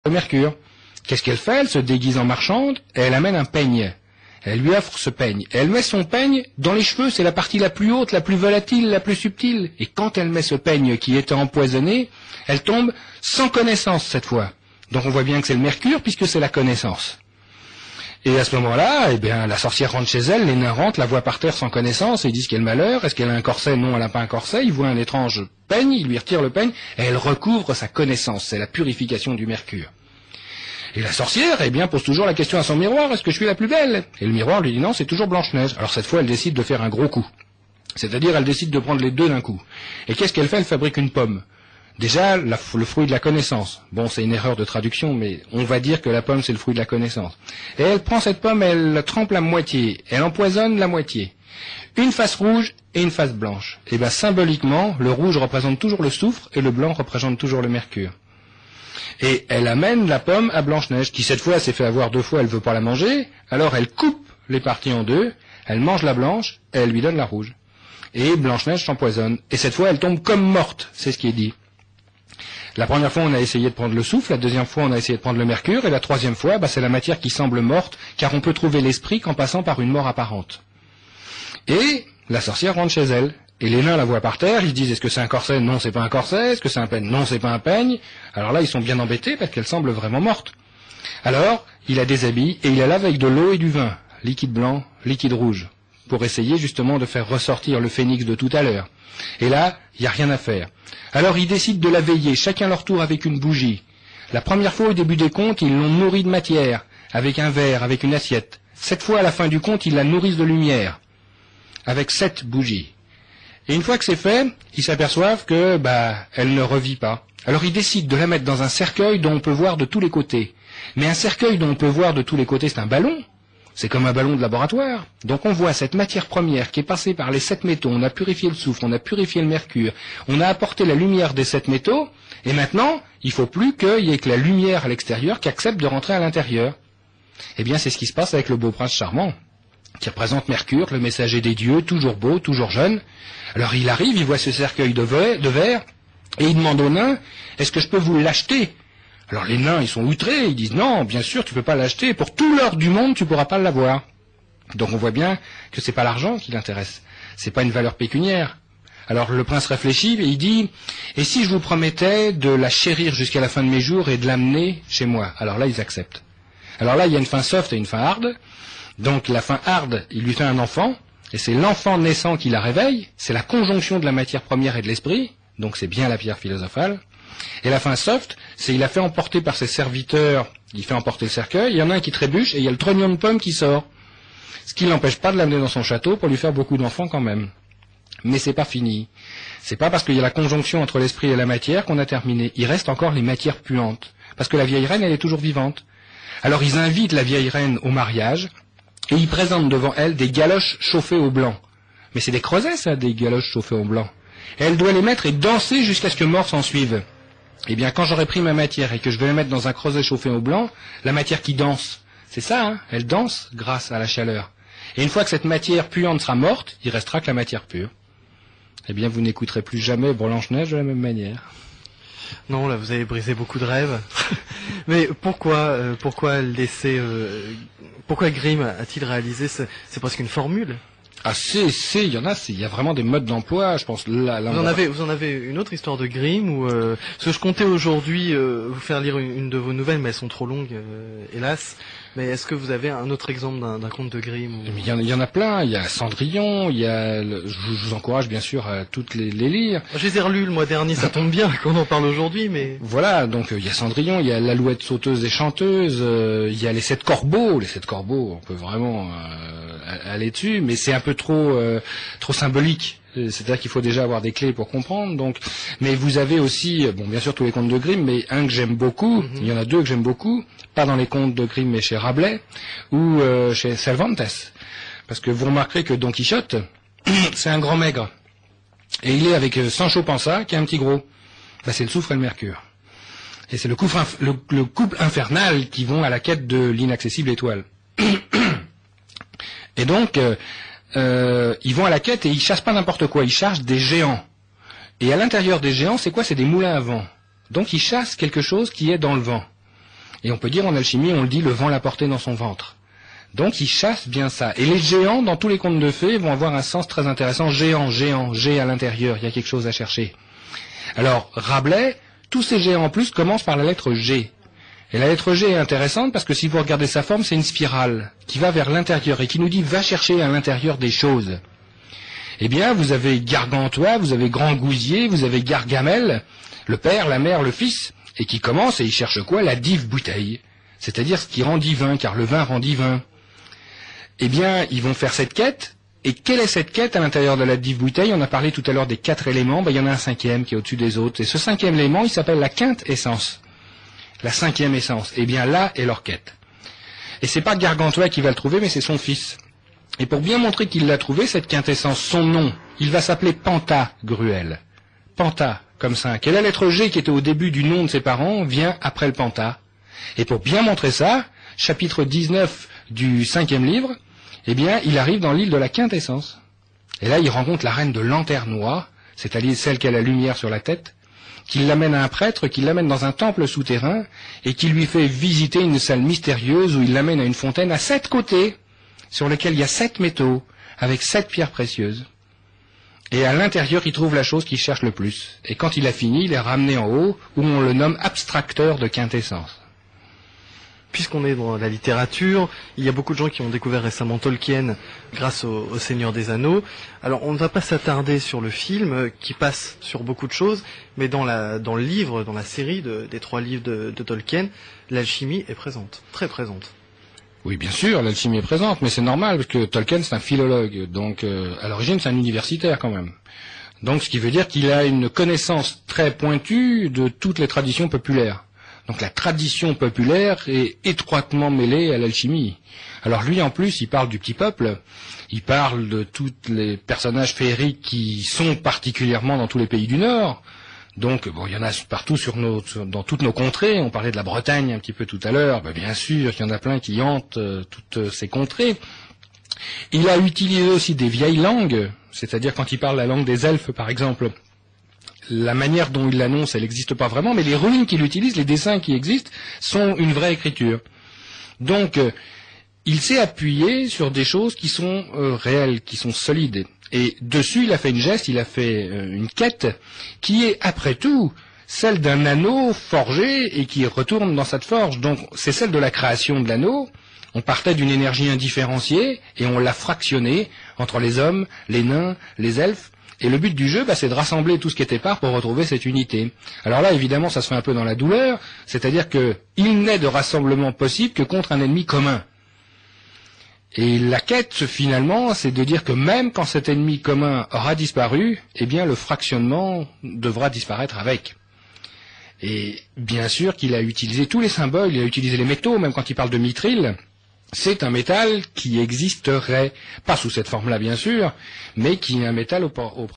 Mercure. Qu'est-ce qu'elle fait? Elle se déguise en marchande et elle amène un peigne. Elle lui offre ce peigne. Et elle met son peigne dans les cheveux, c'est la partie la plus haute, la plus volatile, la plus subtile. Et quand elle met ce peigne qui était empoisonné, elle tombe sans connaissance cette fois. Donc on voit bien que c'est le Mercure puisque c'est la connaissance. Et à ce moment-là, eh bien, la sorcière rentre chez elle, les nains rentrent, la voient par terre sans connaissance, et ils disent quel malheur, est-ce qu'elle a un corset? Non, elle n'a pas un corset, ils voient un étrange peigne, ils lui retirent le peigne, et elle recouvre sa connaissance, c'est la purification du Mercure. Et la sorcière, eh bien, pose toujours la question à son miroir, est-ce que je suis la plus belle? Et le miroir lui dit non, c'est toujours Blanche-Neige. Alors cette fois, elle décide de faire un gros coup. C'est-à-dire, elle décide de prendre les deux d'un coup. Et qu'est-ce qu'elle fait? Elle fabrique une pomme. Déjà, le fruit de la connaissance. Bon, c'est une erreur de traduction, mais on va dire que la pomme, c'est le fruit de la connaissance. Et elle prend cette pomme, elle la trempe la moitié, elle empoisonne la moitié. Une face rouge et une face blanche. Et bien, symboliquement, le rouge représente toujours le soufre et le blanc représente toujours le mercure. Et elle amène la pomme à Blanche-Neige, qui cette fois s'est fait avoir 2 fois, elle veut pas la manger, alors elle coupe les parties en 2, elle mange la blanche, et elle lui donne la rouge. Et Blanche-Neige s'empoisonne. Et cette fois, elle tombe comme morte, c'est ce qui est dit. La première fois, on a essayé de prendre le souffle, la deuxième fois, on a essayé de prendre le mercure, et la troisième fois, c'est la matière qui semble morte, car on peut trouver l'esprit qu'en passant par une mort apparente. Et la sorcière rentre chez elle, et les nains la voient par terre, ils se disent est-ce que c'est un corset? Non, c'est pas un corset. Est-ce que c'est un peigne? Non, c'est pas un peigne. Alors là, ils sont bien embêtés parce qu'elle semble vraiment morte. Alors, il la déshabille et il la lave avec de l'eau et du vin, liquide blanc, liquide rouge, pour essayer justement de faire ressortir le phénix de tout à l'heure. Et là, il n'y a rien à faire. Alors ils décident de la veiller, chacun leur tour avec une bougie. La première fois, au début des contes, ils l'ont nourrie de matière, avec un verre, avec une assiette. Cette fois, à la fin du conte, ils la nourrissent de lumière, avec 7 bougies. Et une fois que c'est fait, ils s'aperçoivent que, elle ne revit pas. Alors ils décident de la mettre dans un cercueil dont on peut voir de tous les côtés. Mais un cercueil dont on peut voir de tous les côtés, c'est un ballon. C'est comme un ballon de laboratoire. Donc on voit cette matière première qui est passée par les 7 métaux, on a purifié le soufre, on a purifié le mercure, on a apporté la lumière des 7 métaux, et maintenant, il ne faut plus qu'il y ait que la lumière à l'extérieur qui accepte de rentrer à l'intérieur. Eh bien, c'est ce qui se passe avec le beau prince charmant, qui représente Mercure, le messager des dieux, toujours beau, toujours jeune. Alors il arrive, il voit ce cercueil de verre, et il demande aux nains, est-ce que je peux vous l'acheter? Alors les nains, ils sont outrés, ils disent non, bien sûr, tu peux pas l'acheter, pour tout l'or du monde, tu pourras pas l'avoir. Donc on voit bien que c'est pas l'argent qui l'intéresse, c'est pas une valeur pécuniaire. Alors le prince réfléchit et il dit, et si je vous promettais de la chérir jusqu'à la fin de mes jours et de l'amener chez moi? Alors là, ils acceptent. Alors là, il y a une fin soft et une fin hard. Donc la fin hard, il lui fait un enfant, et c'est l'enfant naissant qui la réveille, c'est la conjonction de la matière première et de l'esprit, donc c'est bien la pierre philosophale. Et la fin soft, c'est il a fait emporter par ses serviteurs, il fait emporter le cercueil, il y en a un qui trébuche et il y a le trognon de pomme qui sort. Ce qui l'empêche pas de l'amener dans son château pour lui faire beaucoup d'enfants quand même. Mais c'est pas fini. C'est pas parce qu'il y a la conjonction entre l'esprit et la matière qu'on a terminé. Il reste encore les matières puantes. Parce que la vieille reine, elle est toujours vivante. Alors ils invitent la vieille reine au mariage et ils présentent devant elle des galoches chauffées au blanc. Mais c'est des creusets ça, des galoches chauffées au blanc. Et elle doit les mettre et danser jusqu'à ce que mort s'en suive. Eh bien, quand j'aurai pris ma matière et que je vais la mettre dans un creuset chauffé au blanc, la matière qui danse, c'est ça, hein, elle danse grâce à la chaleur. Et une fois que cette matière puante sera morte, il restera que la matière pure. Eh bien, vous n'écouterez plus jamais Blanche-Neige de la même manière. Non, là, vous avez brisé beaucoup de rêves. Mais pourquoi Grimm a-t-il réalisé c'est presque une formule? Ah, il y a vraiment des modes d'emploi, je pense. Vous en avez une autre histoire de Grimm ou parce que je comptais aujourd'hui vous faire lire une de vos nouvelles, mais elles sont trop longues, hélas. Mais est-ce que vous avez un autre exemple d'un conte de Grimm ou... Il y en a plein. Il y a Cendrillon. Je vous encourage bien sûr à toutes les lire. Je les ai relus le mois dernier, ça tombe bien qu'on en parle aujourd'hui, mais voilà. Donc il y a Cendrillon, il y a l'Alouette sauteuse et chanteuse, il y a les 7 corbeaux. Les 7 corbeaux, on peut vraiment aller dessus, mais c'est un peu trop symbolique. C'est-à-dire qu'il faut déjà avoir des clés pour comprendre. Donc, mais vous avez aussi, bien sûr tous les contes de Grimm, mais un que j'aime beaucoup. Il y en a 2 que j'aime beaucoup. Pas dans les contes de Grimm, mais chez Rabelais ou chez Cervantes, parce que vous remarquerez que Don Quichotte, c'est un grand maigre, et il est avec Sancho Panza, qui est un petit gros. C'est le soufre et le mercure. Et c'est le couple infernal qui vont à la quête de l'inaccessible étoile. Et donc, ils vont à la quête et ils chassent pas n'importe quoi, ils chassent des géants. Et à l'intérieur des géants, c'est quoi? C'est des moulins à vent. Donc ils chassent quelque chose qui est dans le vent. Et on peut dire en alchimie, on le dit, le vent l'a porté dans son ventre. Donc il chasse bien ça. Et les géants, dans tous les contes de fées, vont avoir un sens très intéressant. Géant, géant, G à l'intérieur, il y a quelque chose à chercher. Alors Rabelais, tous ces géants en plus commencent par la lettre G. Et la lettre G est intéressante parce que si vous regardez sa forme, c'est une spirale qui va vers l'intérieur et qui nous dit va chercher à l'intérieur des choses. Eh bien, vous avez Gargantua, vous avez Grand Gousier, vous avez Gargamel, le père, la mère, le fils, et qui commence et il cherche quoi? La dive bouteille, c'est-à-dire ce qui rend divin, car le vin rend divin. Eh bien, ils vont faire cette quête. Et quelle est cette quête à l'intérieur de la dive bouteille? On a parlé tout à l'heure des 4 éléments, il y en a un 5e qui est au-dessus des autres. Et ce 5e élément, il s'appelle la quintessence. La 5e essence. Eh bien là est leur quête. Et c'est pas Gargantua qui va le trouver, mais c'est son fils. Et pour bien montrer qu'il l'a trouvé, cette quintessence, son nom, il va s'appeler Pantagruel. Panta, comme 5. Et la lettre G qui était au début du nom de ses parents vient après le Panta. Et pour bien montrer ça, chapitre 19 du 5e livre, eh bien, il arrive dans l'île de la quintessence. Et là, il rencontre la reine de Lanternois, c'est-à-dire celle qui a la lumière sur la tête, qui l'amène à un prêtre, qui l'amène dans un temple souterrain, et qui lui fait visiter une salle mystérieuse où il l'amène à une fontaine à 7 côtés, sur laquelle il y a 7 métaux, avec 7 pierres précieuses. Et à l'intérieur, il trouve la chose qu'il cherche le plus. Et quand il a fini, il est ramené en haut, où on le nomme abstracteur de quintessence. Puisqu'on est dans la littérature, il y a beaucoup de gens qui ont découvert récemment Tolkien grâce au Seigneur des Anneaux. Alors on ne va pas s'attarder sur le film qui passe sur beaucoup de choses, mais dans le livre, dans la série des 3 livres de Tolkien, l'alchimie est présente, très présente. Oui, bien sûr, l'alchimie est présente, mais c'est normal, parce que Tolkien c'est un philologue, donc à l'origine c'est un universitaire quand même. Donc ce qui veut dire qu'il a une connaissance très pointue de toutes les traditions populaires. Donc la tradition populaire est étroitement mêlée à l'alchimie. Alors lui en plus, il parle du petit peuple, il parle de tous les personnages féeriques qui sont particulièrement dans tous les pays du Nord. Donc bon, il y en a partout dans toutes nos contrées. On parlait de la Bretagne un petit peu tout à l'heure. Ben, bien sûr, il y en a plein qui hantent toutes ces contrées. Il a utilisé aussi des vieilles langues, c'est-à-dire quand il parle la langue des elfes par exemple. La manière dont il l'annonce, elle n'existe pas vraiment, mais les runes qu'il utilise, les dessins qui existent, sont une vraie écriture. Donc, il s'est appuyé sur des choses qui sont réelles, qui sont solides. Et dessus, il a fait une quête, qui est, après tout, celle d'un anneau forgé et qui retourne dans cette forge. Donc, c'est celle de la création de l'anneau. On partait d'une énergie indifférenciée et on l'a fractionnée entre les hommes, les nains, les elfes. Et le but du jeu, c'est de rassembler tout ce qui était part pour retrouver cette unité. Alors là, évidemment, ça se fait un peu dans la douleur, c'est-à-dire qu'il n'est de rassemblement possible que contre un ennemi commun. Et la quête, finalement, c'est de dire que même quand cet ennemi commun aura disparu, eh bien, le fractionnement devra disparaître avec. Et bien sûr qu'il a utilisé tous les symboles, il a utilisé les métaux, même quand il parle de mithril. C'est un métal qui existerait, pas sous cette forme-là bien sûr, mais qui est un métal au